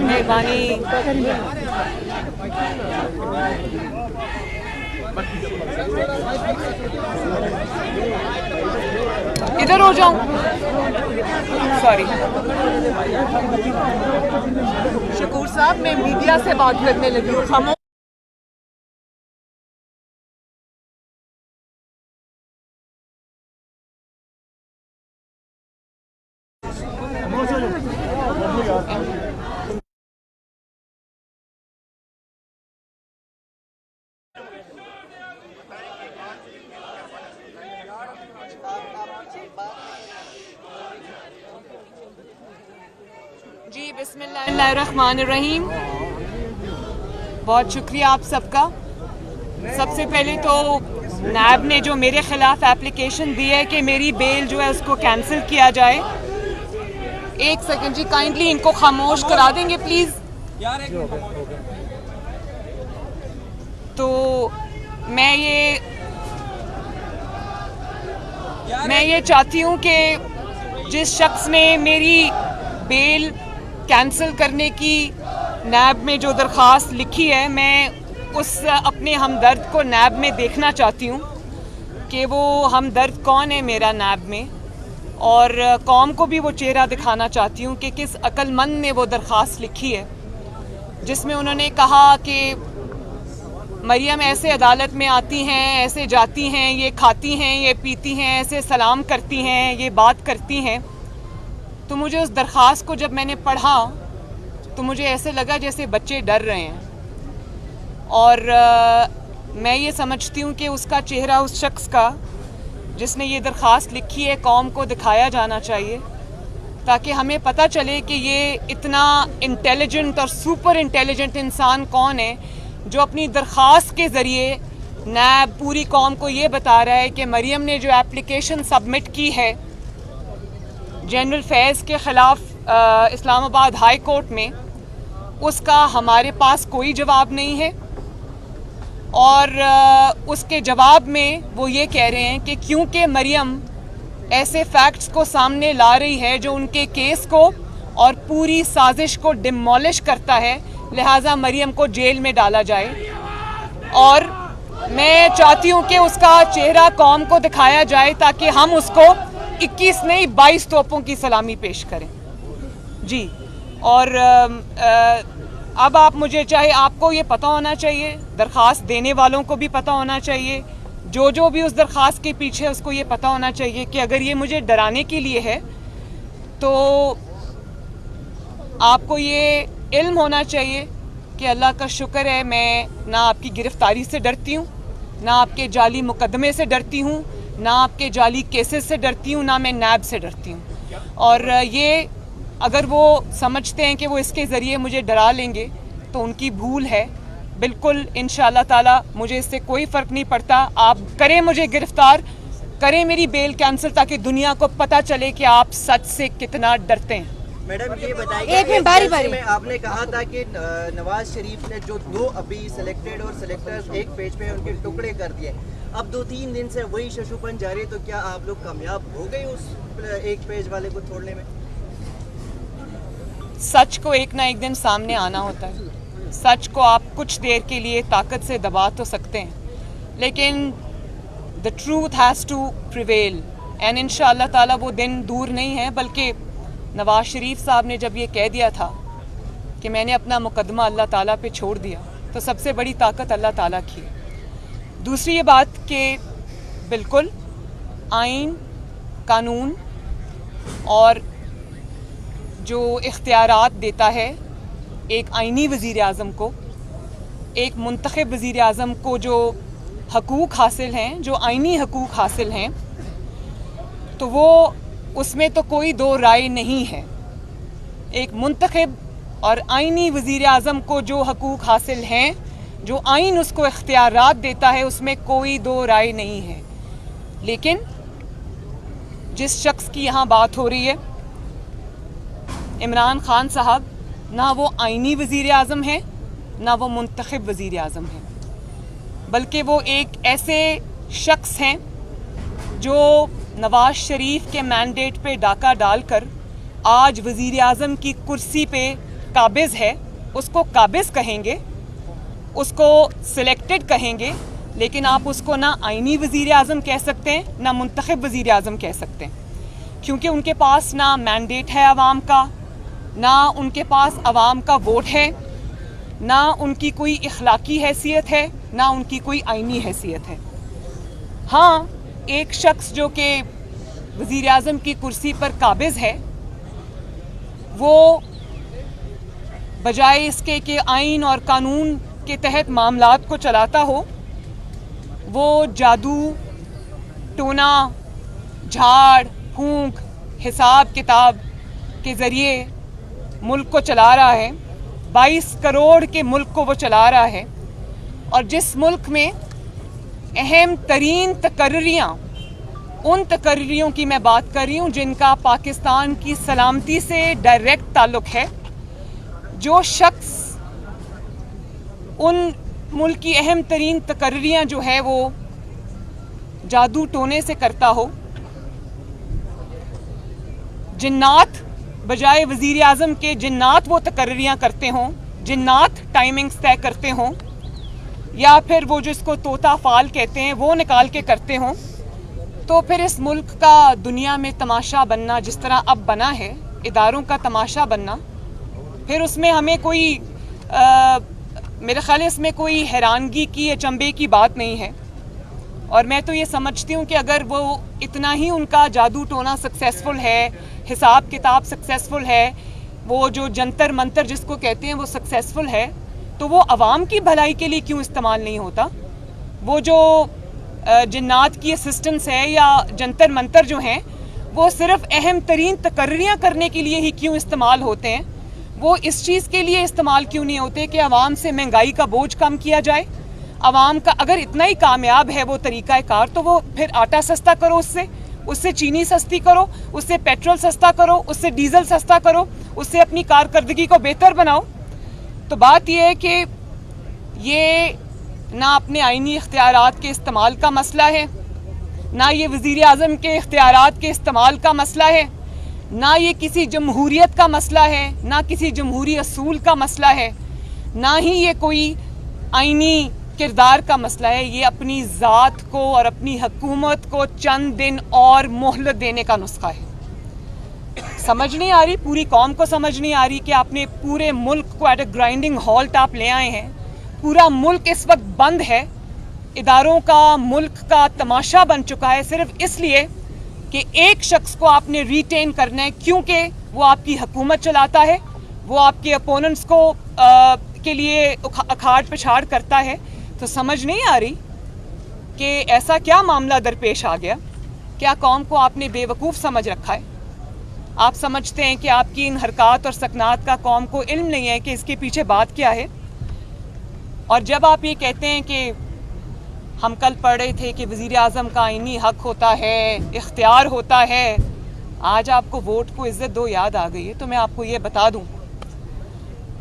मेहरबानी। इधर हो जाऊं, सॉरी। शकूर साहब, मैं मीडिया से बात करने लगी हूँ, खामोश। जी, बिस्मिल्लाहिर्रहमानिर्रहीम। बहुत शुक्रिया आप सबका। सबसे पहले तो नैब ने जो मेरे ख़िलाफ़ एप्लीकेशन दी है कि मेरी बेल जो है उसको कैंसिल किया जाए। एक सेकंड जी, काइंडली इनको खामोश करा देंगे प्लीज़। तो मैं ये चाहती हूँ कि जिस शख्स ने मेरी बेल कैंसिल करने की नैब में जो दरख्वास्त लिखी है, मैं उस अपने हमदर्द को नैब में देखना चाहती हूँ कि वो हमदर्द कौन है मेरा नैब में, और कौम को भी वो चेहरा दिखाना चाहती हूँ कि किस अक्लमंद ने वो दरख्वास्त लिखी है जिसमें उन्होंने कहा कि मरियम ऐसे अदालत में आती हैं, ऐसे जाती हैं, ये खाती हैं, ये पीती हैं, ऐसे सलाम करती हैं, ये बात करती हैं। तो मुझे उस दरख्वास्त को जब मैंने पढ़ा तो मुझे ऐसे लगा जैसे बच्चे डर रहे हैं, और मैं ये समझती हूँ कि उसका चेहरा उस शख्स का जिसने ये दरख्वास्त लिखी है कौम को दिखाया जाना चाहिए, ताकि हमें पता चले कि ये इतना इंटेलिजेंट और सुपर इंटेलिजेंट इंसान कौन है जो अपनी दरख्वास्त के ज़रिए नैब पूरी कौम को ये बता रहा है कि मरियम ने जो एप्लीकेशन सबमिट की है जनरल फैज़ के ख़िलाफ़ इस्लामाबाद हाई कोर्ट में, उसका हमारे पास कोई जवाब नहीं है। और उसके जवाब में वो ये कह रहे हैं कि क्योंकि मरियम ऐसे फैक्ट्स को सामने ला रही है जो उनके केस को और पूरी साजिश को डिमोलिश करता है, लिहाजा मरियम को जेल में डाला जाए। और मैं चाहती हूँ कि उसका चेहरा कौम को दिखाया जाए ताकि हम उसको 21 नहीं 22 तोपों की सलामी पेश करें जी। और अब आप मुझे, चाहे आपको ये पता होना चाहिए, दरख्वास्त देने वालों को भी पता होना चाहिए, जो भी उस दरख्वास्त के पीछे उसको ये पता होना चाहिए कि अगर ये मुझे डराने के लिए है तो आपको ये इल्म होना चाहिए कि अल्लाह का शुक्र है मैं ना आपकी गिरफ्तारी से डरती हूँ, ना आपके जाली मुकदमे से डरती हूँ, ना आपके जाली केसेस से डरती हूँ, ना मैं नैब से डरती हूँ। और ये अगर वो समझते हैं कि वो इसके ज़रिए मुझे डरा लेंगे तो उनकी भूल है। बिल्कुल इंशाअल्लाह ताला मुझे इससे कोई फ़र्क नहीं पड़ता। आप करें मुझे गिरफ़्तार, करें मेरी बेल कैंसिल, ताकि दुनिया को पता चले कि आप सच से कितना डरते हैं। मैडम ये बताइए, एक में बारी में आपने कहा था कि नवाज शरीफ ने जो 2 अभी सिलेक्टेड और सिलेक्टर्स एक पेज पे उनके टुकड़े कर दिए, अब 2-3 दिन से वही शशुपन जारी, तो क्या आप लोग कामयाब हो गए उस एक पेज वाले को छोड़ने में? सच को एक ना एक दिन सामने आना होता है। सच को आप कुछ देर के लिए ताकत से दबा तो सकते हैं, लेकिन the truth has to prevail, and इंशाअल्लाह ताला वो दिन दूर नहीं है। बल्कि नवाज शरीफ साहब ने जब ये कह दिया था कि मैंने अपना मुकदमा अल्लाह ताला पे छोड़ दिया, तो सबसे बड़ी ताकत अल्लाह ताला की है। दूसरी ये बात कि बिल्कुल आइन, कानून और जो इख्तियारात देता है एक आइनी वज़ीर आज़म को, एक मुंतखब वज़ीर आज़म को जो हकूक़ हासिल हैं, जो आइनी हकूक़ हासिल हैं, तो वो उसमें तो कोई दो राय नहीं है। एक मुंतखब और आइनी वज़ीर आज़म को जो हकूक़ हासिल हैं, जो आइन उसको इख्तियारात देता है, उसमें कोई दो राय नहीं है। लेकिन जिस शख्स की यहाँ बात हो रही है, इमरान खान साहब, ना वो आइनी वज़ीर आज़म हैं, ना वो मुंतखब वज़ीर आज़म हैं, बल्कि वो एक ऐसे शख्स हैं जो नवाज शरीफ के मैंडेट पे डाका डालकर आज वज़ीर आज़म की कुर्सी पे काबिज़ है, उसको काबिज़ कहेंगे, उसको सिलेक्टेड कहेंगे, लेकिन आप उसको ना आईनी वज़ीर आज़म कह सकते हैं ना मुंतखब वज़ीर आज़म कह सकते हैं, क्योंकि उनके पास ना मैंडेट है आवाम का, ना उनके पास आवाम का वोट है, ना उनकी कोई इखलाकी हैसियत है, ना उनकी कोई आईनी हैसियत है। हाँ, एक शख्स जो कि वज़ीर आज़म की कुर्सी पर काबिज़ है, वो बजाय इसके कि आइन और कानून के तहत मामलात को चलाता हो, वो जादू टोना झाड़ फूंक हिसाब किताब के ज़रिए मुल्क को चला रहा है। 22 करोड़ के मुल्क को वो चला रहा है, और जिस मुल्क में अहम तरीन तकर्रियाँ, उन तकर्रियों की मैं बात कर रही हूँ जिनका पाकिस्तान की सलामती से डायरेक्ट ताल्लुक़ है, जो शख्स उन मुल्क की अहम तरीन तकर्रियाँ जो है वो जादू टोने से करता हो, जिन्नात बजाय वज़ीर आज़म के जिन्नात वो तकर्रियाँ करते हों, जिन्नात टाइमिंग्स तय करते हों, या फिर वो जिसको तोता फाल कहते हैं वो निकाल के करते हों, तो फिर इस मुल्क का दुनिया में तमाशा बनना जिस तरह अब बना है, इदारों का तमाशा बनना, फिर उसमें हमें कोई मेरे ख्याल है इसमें कोई हैरानगी की अचंभे की बात नहीं है। और मैं तो ये समझती हूँ कि अगर वो इतना ही उनका जादू टोना सक्सेसफुल है, हिसाब किताब सक्सेसफुल है, वो जो जंतर मंतर जिसको कहते हैं वो सक्सेसफुल है, तो वो अवाम की भलाई के लिए क्यों इस्तेमाल नहीं होता? वो जो जिन्नात की असिस्टेंस है या जंतर मंतर जो हैं, वो सिर्फ अहम तरीन तकर्रियाँ करने के लिए ही क्यों इस्तेमाल होते हैं? वो इस चीज़ के लिए इस्तेमाल क्यों नहीं होते कि आवाम से महंगाई का बोझ कम किया जाए? आवाम का अगर इतना ही कामयाब है वो तरीक़ा कार, तो वो फिर आटा सस्ता करो, उससे चीनी सस्ती करो, उससे पेट्रोल सस्ता करो, उससे डीजल सस्ता करो, उससे अपनी कारकर्दगी को बेहतर बनाओ। तो बात यह है कि ये ना अपने आईनी इख्तियारात के इस्तेमाल का मसला है, ना ये वज़ीर आज़म के इख्तियारात के इस्तेमाल का मसला है, ना ये किसी जमहूरियत का मसला है, ना किसी जमहूरी असूल का मसला है, ना ही ये कोई आईनी किरदार का मसला है। ये अपनी ज़ात को और अपनी हुकूमत को चंद दिन और मोहलत देने का नुस्खा है। समझ नहीं आ रही, पूरी कौम को समझ नहीं आ रही कि आपने पूरे मुल्क को एट अ ग्राइंडिंग हॉल्ट आप ले आए हैं। पूरा मुल्क इस वक्त बंद है, इदारों का, मुल्क का तमाशा बन चुका है, सिर्फ इसलिए कि एक शख्स को आपने रिटेन करना है, क्योंकि वो आपकी हुकूमत चलाता है, वो आपके अपोनेंट्स को के लिए अखाड़ पछाड़ करता है। तो समझ नहीं आ रही कि ऐसा क्या मामला दरपेश आ गया? क्या कौम को आपने बेवकूफ़ समझ रखा है? आप समझते हैं कि आपकी इन हरकत और सकनात का कौम को इल्म नहीं है कि इसके पीछे बात क्या है। और जब आप ये कहते हैं कि हम कल पढ़ रहे थे कि वज़ीर आज़म का आईनी हक होता है, इख्तियार होता है, आज आपको वोट को इज़्ज़त दो याद आ गई है, तो मैं आपको ये बता दूं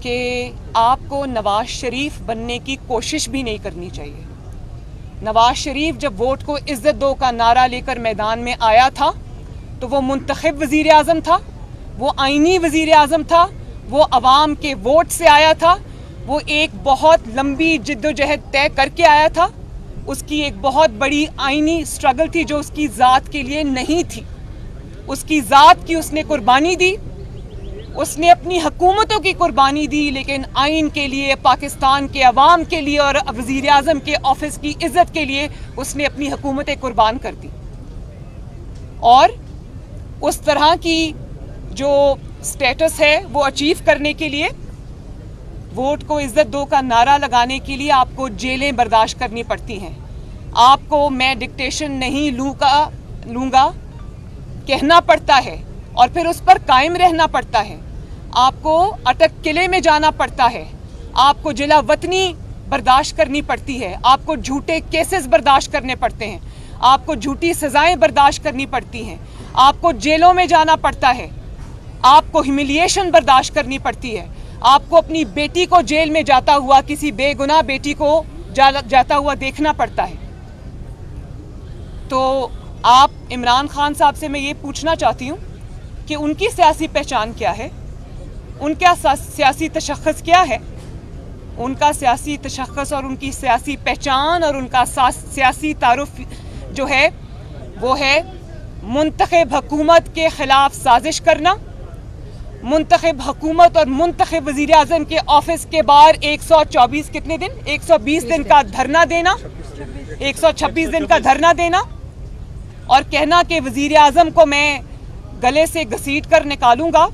कि आपको नवाज शरीफ बनने की कोशिश भी नहीं करनी चाहिए। नवाज शरीफ जब वोट को इज़्ज़त दो का नारा लेकर मैदान में आया था, तो वो मुंतखब वज़ीर आज़म था, वो आईनी वज़ीर आज़म था, वो अवाम के वोट से आया था, वो एक बहुत लंबी जिद्दोजहद तय करके आया था, उसकी एक बहुत बड़ी आईनी स्ट्रगल थी जो उसकी ज़ात के लिए नहीं थी, उसकी ज़ात की उसने कुर्बानी दी, उसने अपनी हुकूमतों की कुर्बानी दी, लेकिन आइन के लिए, पाकिस्तान के अवाम के लिए और वज़ीर आज़म के ऑफिस की इज़्ज़त के लिए उसने अपनी हुकूमतें कुर्बान कर दी। और उस तरह की जो स्टेटस है वो अचीव करने के लिए, वोट को इज़्ज़त दो का नारा लगाने के लिए आपको जेलें बर्दाश्त करनी पड़ती हैं। आपको मैं डिक्टेशन नहीं लूँगा कहना पड़ता है और फिर उस पर कायम रहना पड़ता है। आपको अटक किले में जाना पड़ता है, आपको जिला वतनी बर्दाश्त करनी पड़ती है, आपको झूठे केसेस बर्दाश्त करने पड़ते हैं, आपको झूठी सज़ाएं बर्दाश्त करनी पड़ती हैं, आपको जेलों में जाना पड़ता है, आपको ह्यूमिलिएशन बर्दाश्त करनी पड़ती है, आपको अपनी बेटी को जेल में जाता हुआ, किसी बेगुनाह बेटी को जाता हुआ देखना पड़ता है। तो आप इमरान खान साहब से मैं ये पूछना चाहती हूँ कि उनकी सियासी पहचान क्या है, उनका सियासी तशख़्ख़ुस क्या है। उनका सियासी तशख़्ख़ुस और उनकी सियासी पहचान और उनका सियासी तारुफ जो है वो है मुंतख़िब हुकूमत के ख़िलाफ़ साजिश करना, मुंतख़िब हुकूमत और मुंतख़िब वज़ीर आज़म के ऑफिस के बाहर 124 कितने दिन 120 दिन का धरना देना, 126 दिन का धरना देना और कहना कि वज़ीर आज़म को मैं गले से घसीट कर निकालूंगा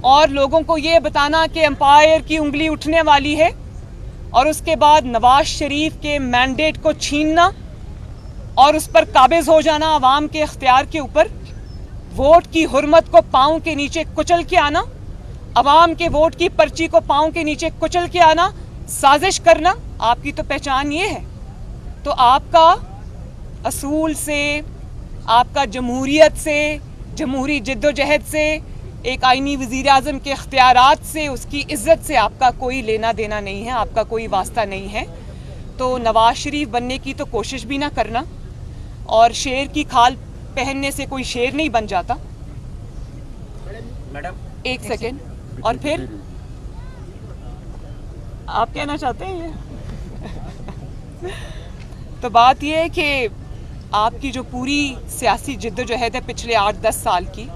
और लोगों को ये बताना कि एम्पायर की उंगली उठने वाली है और उसके बाद नवाज शरीफ के मैंडेट को छीनना और उस पर काबिज हो जाना अवाम के इख्तियार के ऊपर, वोट की हुर्मत को पाँव के नीचे कुचल के आना, अवाम के वोट की पर्ची को पाँव के नीचे कुचल के आना, साजिश करना, आपकी तो पहचान ये है। तो आपका असूल से, आपका जमहूरियत से, जमहूरी जिद्दोजहद से, एक आईनी वज़ीर आज़म के इख्तियारात से, उसकी इज़्ज़त से आपका कोई लेना देना नहीं है, आपका कोई वास्ता नहीं है। तो नवाज शरीफ बनने की तो कोशिश भी ना करना और शेर की खाल पहनने से कोई शेर नहीं बन जाता। मैडम एक सेकेंड, और फिर आप कहना चाहते हैं ये? तो बात ये है कि आपकी जो पूरी सियासी जिद्दोजहद है पिछले 8-10 साल की,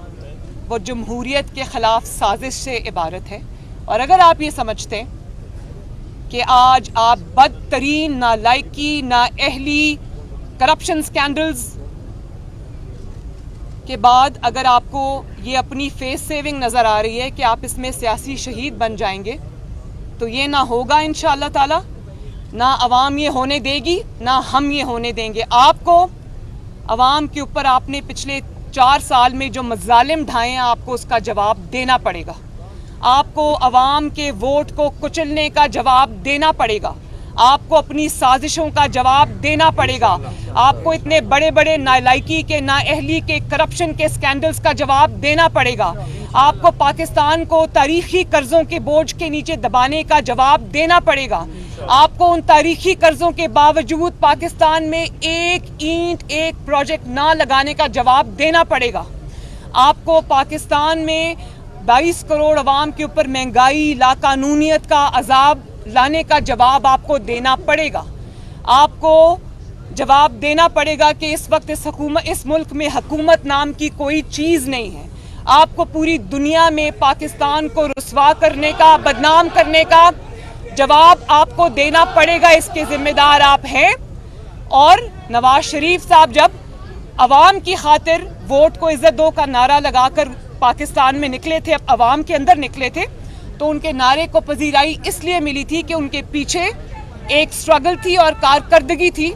वो जमहूरियत के ख़िलाफ़ साजिश से इबारत है। और अगर आप ये समझते हैं कि आज आप बदतरीन नालायकी, नाअहली, करप्शन स्कैंडल्स के बाद अगर आपको ये अपनी फेस सेविंग नज़र आ रही है कि आप इसमें सियासी शहीद बन जाएंगे, तो ये ना होगा इंशाअल्लाह ताला, ना अवाम ये होने देगी, ना हम ये होने देंगे। आपको अवाम के ऊपर आपने पिछले 4 साल में जो मज़ालिम ढाए हैं, आपको उसका जवाब देना पड़ेगा। आपको अवाम के वोट को कुचलने का जवाब देना पड़ेगा, आपको अपनी साजिशों का जवाब देना पड़ेगा, आपको इतने बड़े बड़े नालायकी के, नाअहली के, करप्शन के स्कैंडल्स का जवाब देना पड़ेगा, आपको पाकिस्तान को तारीखी कर्जों के बोझ के नीचे दबाने का जवाब देना पड़ेगा, आपको उन तारीखी कर्जों के बावजूद पाकिस्तान में एक ईंट, एक प्रोजेक्ट ना लगाने का जवाब देना पड़ेगा, आपको पाकिस्तान में 22 करोड़ अवाम के ऊपर महंगाई, लाकानूनियत का अजाब लाने का जवाब आपको देना पड़ेगा। आपको जवाब देना पड़ेगा कि इस वक्त इस मुल्क में हुकूमत नाम की कोई चीज़ नहीं है। आपको पूरी दुनिया में पाकिस्तान को रुस्वा करने का, बदनाम करने का जवाब आपको देना पड़ेगा। इसके जिम्मेदार आप हैं। और नवाज शरीफ साहब जब अवाम की खातिर वोट को इज्जत दो का नारा लगाकर पाकिस्तान में निकले थे, अब अवाम के अंदर निकले थे, तो उनके नारे को पजीराई इसलिए मिली थी कि उनके पीछे एक स्ट्रगल थी और कारकर्दगी थी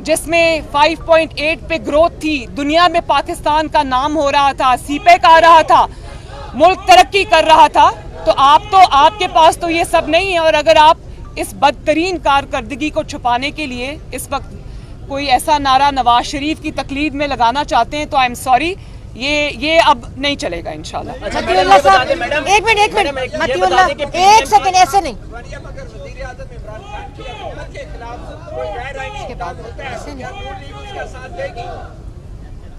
जिसमें 5.8 पे ग्रोथ थी। दुनिया में पाकिस्तान का नाम हो रहा था, सीपेक आ रहा था, मुल्क तरक्की कर रहा था। तो आपके पास तो ये सब नहीं है। और अगर आप इस बदतरीन कारकर्दगी को छुपाने के लिए इस वक्त कोई ऐसा नारा नवाज शरीफ की तकलीद में लगाना चाहते हैं तो आई एम सॉरी, ये अब नहीं चलेगा इंशाल्लाह। मतीउल्लाह साहब, एक मिनट मतीउल्लाह, एक सेकंड, ऐसे नहीं।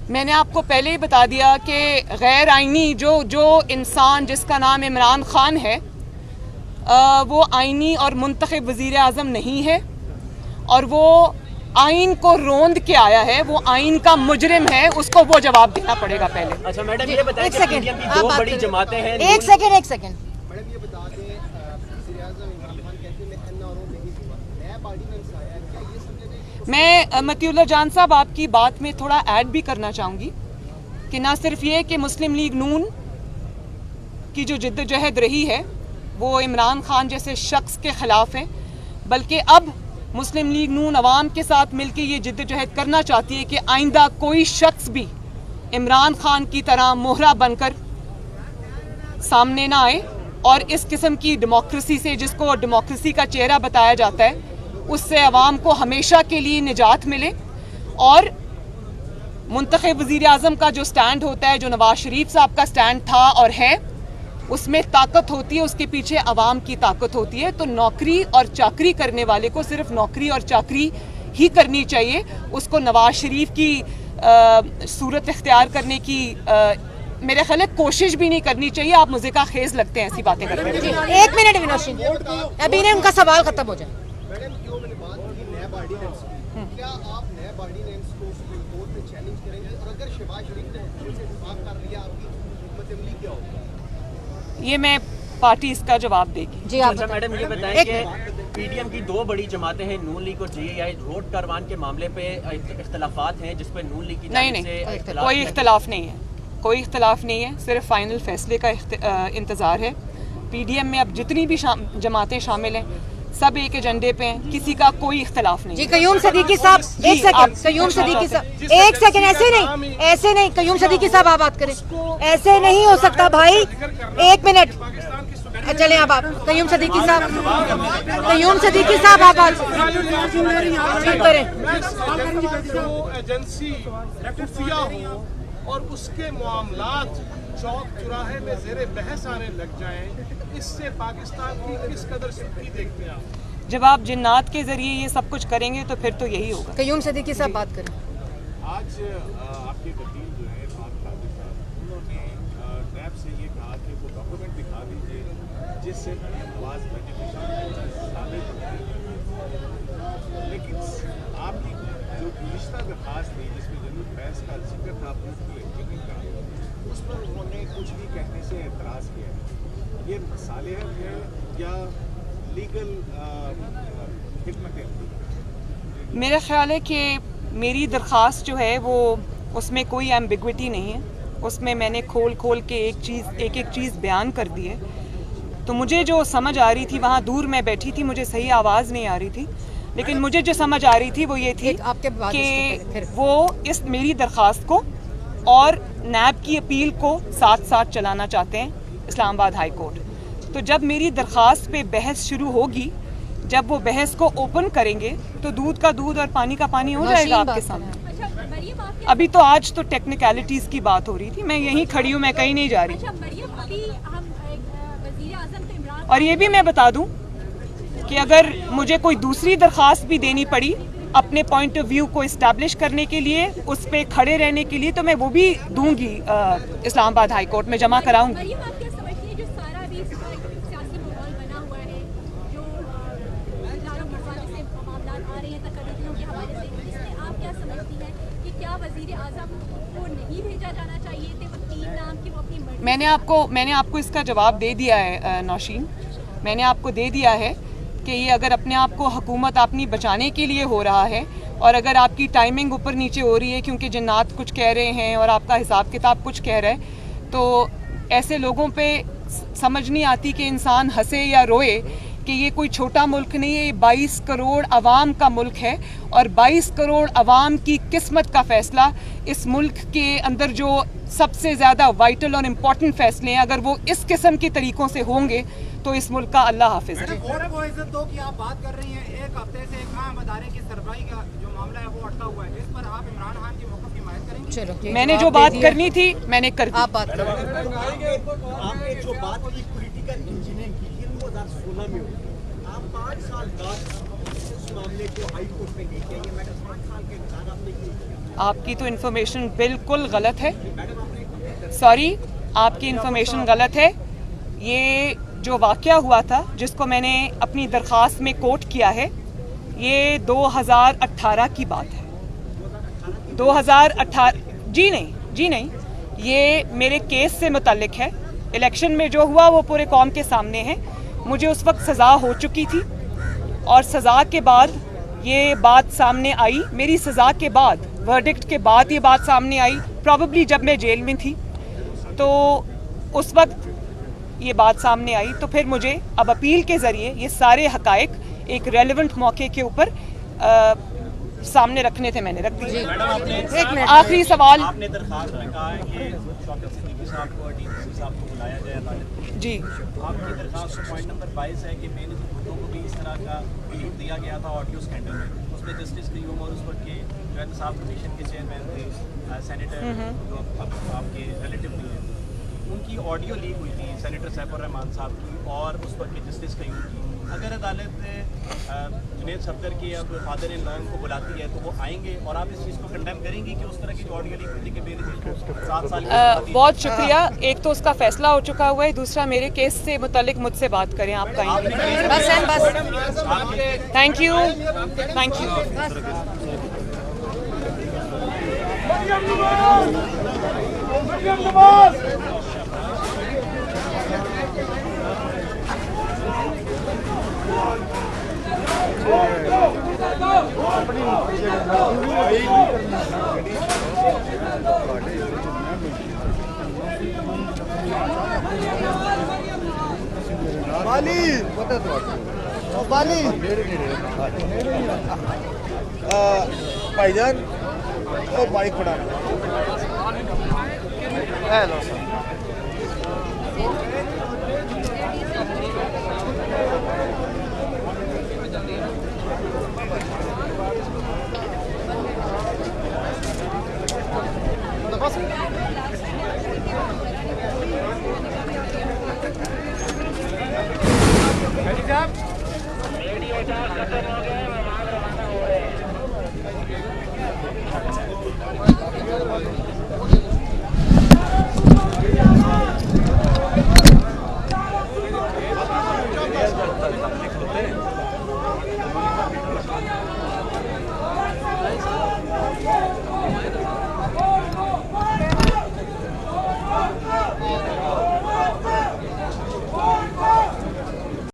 मैंने आपको पहले ही बता दिया कि गैर आइनी जो इंसान जिसका नाम इमरान खान है, वो आइनी और मुंतखब वज़ीर आज़म नहीं है और वो आइन को रोंद के आया है, वो आइन का मुजरिम है, उसको वो जवाब देना पड़ेगा पहले। अच्छा मैडम, ये बताएं कि पीडीएम की दो बड़ी जमातें हैं। एक सेकंड मैडम ये बता दें, वज़ीर आज़म इमरान खान कहते हैं मैं अन्ना और नहीं हुआ, नया पार्टी में आया, क्या ये सब जगह? मैं मतीउल्लाह जान साहब आपकी बात में थोड़ा ऐड भी करना चाहूँगी कि ना सिर्फ ये कि मुस्लिम लीग नून की जो जिद्दोजहद रही है वो इमरान खान जैसे शख्स के ख़िलाफ़ है, बल्कि अब मुस्लिम लीग नून अवाम के साथ मिलकर ये जिद्दोजहद करना चाहती है कि आइंदा कोई शख्स भी इमरान खान की तरह मोहरा बनकर सामने ना आए और इस किस्म की डेमोक्रेसी से, जिसको डेमोक्रेसी का चेहरा बताया जाता है, उससे अवाम को हमेशा के लिए निजात मिले। और मुंतखब वज़ीर आज़म का जो स्टैंड होता है, जो नवाज शरीफ साहब का स्टैंड था और है, उसमें ताकत होती है, उसके पीछे अवाम की ताकत होती है। तो नौकरी और चाकरी करने वाले को सिर्फ नौकरी और चाकरी ही करनी चाहिए, उसको नवाज शरीफ की सूरत इख्तियार करने की मेरे ख्याल है कोशिश भी नहीं करनी चाहिए। आप मुझे का खेज लगते हैं ऐसी बातें करते हैं। 1 मिनट विनोशी, अभी ने उनका सवाल खत्म हो जाए। मैडम क्यों मैंने बात की नैब ऑर्डिनेंस की, क्या आप नैब ऑर्डिनेंस को सुप्रीम कोर्ट में चैलेंज करेंगे, और अगर शहबाज शरीफ ने उससे इत्तेफाक कर लिया आपकी हुकूमत अमली क्या होगा? ये मैं पार्टी इसका जवाब देगी। जी आप अच्छा मैडम, ये बताएं एक कि पीडीएम की 2 बड़ी जमातें हैं, नून लीग और जेएआई, रोड कारवान के मामले पे इख्तलाफात हैं जिस पे नून लीग की नहीं जानिब से नहीं, इख्तिलाफ कोई है। इख्तलाफ नहीं है, कोई इख्तलाफ नहीं है, सिर्फ फाइनल फैसले का इंतज़ार है। पीडीएम में अब जितनी भी जमातें शामिल हैं सब एक एजेंडे पे हैं, किसी का कोई इख्तलाफ नहीं जी है। कयूम सदीकी साहब, जी, एक सेकंड, आप कयूम पूछना सदीकी चाहते साहब, एक सेकंड, ऐसे नहीं कयूम सदीकी साहब आप बात करें, ऐसे नहीं हो सकता भाई, 1 मिनट चले आप कयूम सदीकी साहब, आप बात करें। जो एजेंसी खुफिया हो और उसके मामलात चौक चौराहे में ज़ेरे बहस आने लग जाएं, इससे पाकिस्तान की किस कदर सुर्खी देखते हैं आप? जब आप जिन्नात के जरिए ये सब कुछ करेंगे तो फिर तो यही होगा। कयूम सदीकी साहब बात करें। आज आपके वकील जो है इरफान कादिर साहब, उन्होंने नैब से ये कहा कि वो डॉक्यूमेंट दिखा दीजिए जिससे मरीम नवाज बेनिफिशियरी साबित होती है। लेकिन आपकी जो गुज़िश्ता दरखास्त थी जिसमें जरूर बहस का जिक्र था प्रूफ का, उस पर उन्होंने कुछ भी कहने से एतराज़ किया है। ये मसालेहत है या लीगल हिकमत अमली? मेरा ख्याल है कि मेरी दरख्वास्त जो है वो उसमें कोई एम्बिग्विटी नहीं है, उसमें मैंने खोल के एक एक चीज़ बयान कर दी है। तो मुझे जो समझ आ रही थी, वहाँ दूर मैं बैठी थी, मुझे सही आवाज़ नहीं आ रही थी, लेकिन मुझे जो समझ आ रही थी वो ये थी कि वो इस मेरी दरख्वास्त को और नैब की अपील को साथ साथ चलाना चाहते हैं इस्लामाबाद हाई कोर्ट। तो जब मेरी दरख्वास्त पे बहस शुरू होगी, जब वो बहस को ओपन करेंगे तो दूध का दूध और पानी का पानी हो जाएगा आपके सामने। अभी तो आज तो टेक्निकलिटीज़ की बात हो रही थी, मैं यहीं खड़ी हूँ, मैं कहीं नहीं जा रही। और ये भी मैं बता दूं कि अगर मुझे कोई दूसरी दरख्वास्त भी देनी पड़ी अपने पॉइंट ऑफ व्यू को इस्टेब्लिश करने के लिए, उस पे खड़े रहने के लिए, तो मैं वो भी दूंगी इस्लामाबाद हाई कोर्ट में जमा कराऊंगी। मैंने आपको इसका जवाब दे दिया है नौशीन, मैंने आपको दे दिया है कि ये अगर अपने आप को हुकूमत अपनी बचाने के लिए हो रहा है और अगर आपकी टाइमिंग ऊपर नीचे हो रही है क्योंकि जिन्नात कुछ कह रहे हैं और आपका हिसाब किताब कुछ कह रहा है, तो ऐसे लोगों पे समझ नहीं आती कि इंसान हंसे या रोए कि ये कोई छोटा मुल्क नहीं है, ये 22 करोड़ अवाम का मुल्क है और 22 करोड़ अवाम की किस्मत का फ़ैसला, इस मुल्क के अंदर जो सबसे ज़्यादा वाइटल और इम्पॉर्टेंट फ़ैसले हैं, अगर वो इस किस्म के तरीक़ों से होंगे तो इस मुल्क का अल्लाह हाफिज़ है। वो इज्जत दो कि आप बात कर रही हैं, एक हफ्ते से एक माह अदारे की सरबराही का जो मामला है वो अटका हुआ है, इस पर आप इमरान खान की मौक़िफ़ की हिमायत करेंगे? चलो, मैंने जो बात करनी थी मैंने कर दी। आप बात करें। आपने जो बात की पॉलिटिकल इंजीनियरिंग की 2016 में हुई, आप 5 साल बाद इस मामले को हाई कोर्ट में लेके आइए, मैडम 5 साल के इंतजार आपने क्यों किया? आपकी तो इन्फॉर्मेशन बिल्कुल गलत है, सॉरी, आपकी इन्फॉर्मेशन गलत है। ये जो वाक़या हुआ था जिसको मैंने अपनी दरख्वास्त में कोट किया है, ये 2018 की बात है। 2018 जी नहीं, ये मेरे केस से मुतल्लिक है। इलेक्शन में जो हुआ वो पूरे कौम के सामने है। मुझे उस वक्त सज़ा हो चुकी थी और सज़ा के बाद ये बात सामने आई, मेरी सज़ा के बाद, वर्डिक्ट के बाद ये बात सामने आई, प्रॉबेबली जब मैं जेल में थी, तो उस वक्त ये बात सामने आई। तो फिर मुझे अब अपील के ज़रिए ये सारे हक़ाइक़ एक रेलेवेंट मौके के ऊपर सामने रखने थे, मैंने रख दिए। आखिरी सवाल। आपने दरखास्त में कहा है कि शौकत सिद्दीकी साहब को और डीसी साहब को बुलाया जाए अदालत। जी, आपकी दरखास्त पॉइंट नंबर 22 है कि बेनज़ीर भुट्टो को भी इस तरह का ब्रीफ दिया गया था ऑडियो स्कैंडल में। उसमें जस्टिस कयूम और उस वक्त के जो इंसाफ कमीशन के चेयरमैन थे सेनेटर जो अब आपके रिलेटिव भी हैं, उनकी ऑडियो लीक हुई थी सेनेटर सैफुर रहमान साहब की और उस वक्त के जस्टिस कयूम की। अगर अदालत जुनेद सफदर की अब फादर इन लॉ को बुलाती है तो वो आएंगे और आप इस चीज़ को कंडेम करेंगे कि उस तरह की जो ऑडियो लीक होती है कि बेनजीर को 7 साल की बहुत शुक्रिया। एक तो उसका फैसला हो चुका हुआ है, दूसरा मेरे केस से मुतालिक मुझसे बात करें आप कहीं। बस है बस। Thank you, thank you. बाली बाली भाईजान ओ बाइक पड़ा हेलो सर रेडियो खत्म हो गया।